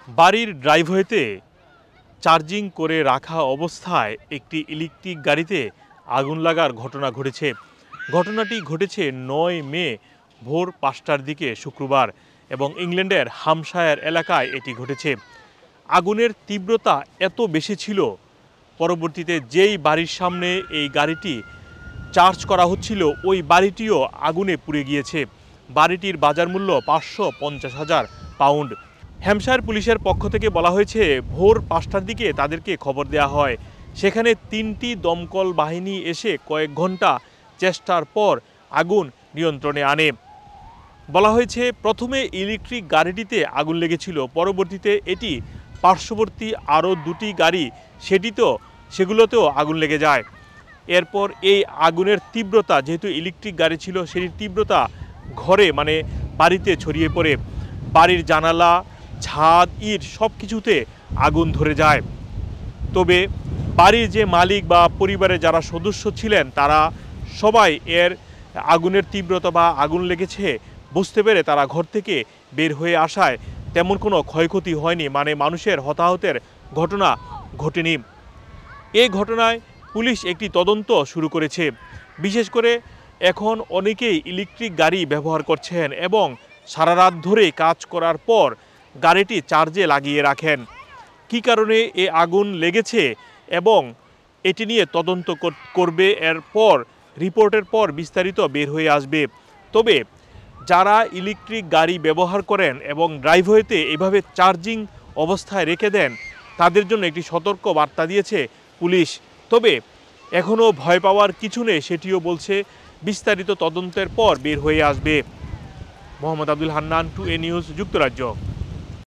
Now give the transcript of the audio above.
বাড়ির ড্রাইভওয়েতে চার্জিং করে রাখা অবস্থায় একটি ইলেকট্রিক গাড়িতে আগুন লাগার ঘটনা ঘটেছে। ঘটনাটি ঘটেছে ৯ মে ভোর ৫টার দিকে শুক্রবার এবং ইংল্যান্ডের হ্যাম্পশায়ার এলাকায় এটি ঘটেছে। আগুনের তীব্রতা এত বেশি ছিল, পরবর্তীতে যেই বাড়ির সামনে এই গাড়িটি চার্জ করা হচ্ছিল ওই বাড়িটিও আগুনে পুড়ে গিয়েছে। বাড়িটির বাজার মূল্য ৫৫০,০০০ পাউন্ড। হ্যাম্পশায়ার পুলিশের পক্ষ থেকে বলা হয়েছে ভোর ৫টার দিকে তাদেরকে খবর দেওয়া হয়। সেখানে ৩টি দমকল বাহিনী এসে কয়েক ঘন্টা চেষ্টার পর আগুন নিয়ন্ত্রণে আনে। বলা হয়েছে প্রথমে ইলেকট্রিক গাড়িটিতে আগুন লেগেছিল, পরবর্তীতে এটি পার্শ্ববর্তী আরও ২টি গাড়ি সেগুলোতেও আগুন লেগে যায়। এরপর এই আগুনের তীব্রতা, যেহেতু ইলেকট্রিক গাড়ি ছিল, সেটির তীব্রতা ঘরে বাড়িতে ছড়িয়ে পড়ে। বাড়ির জানালা, ছাদ, ইট সব কিছুতে আগুন ধরে যায়। তবে বাড়ির যে মালিক বা পরিবারের যারা সদস্য ছিলেন তারা সবাই এর আগুনের তীব্রতা বা আগুন লেগেছে বুঝতে পেরে তারা ঘর থেকে বের হয়ে আসায় তেমন কোনো ক্ষয়ক্ষতি হয়নি, মানুষের হতাহতের ঘটনা ঘটেনি। এই ঘটনায় পুলিশ একটি তদন্ত শুরু করেছে। বিশেষ করে এখন অনেকেই ইলেকট্রিক গাড়ি ব্যবহার করছেন এবং সারা রাত ধরে কাজ করার পর গাড়িটি চার্জে লাগিয়ে রাখেন। কী কারণে এ আগুন লেগেছে এবং এটি নিয়ে তদন্ত করবে, এরপর রিপোর্টের পর বিস্তারিত বের হয়ে আসবে। তবে যারা ইলেকট্রিক গাড়ি ব্যবহার করেন এবং ড্রাইভওয়েতে এভাবে চার্জিং অবস্থায় রেখে দেন তাদের জন্য একটি সতর্ক বার্তা দিয়েছে পুলিশ। তবে এখনও ভয় পাওয়ার কিছু নেই, সেটিও বলছে বিস্তারিত তদন্তের পর বের হয়ে আসবে। মোহাম্মদ আব্দুল হান্নান, 2A নিউজ, যুক্তরাজ্য।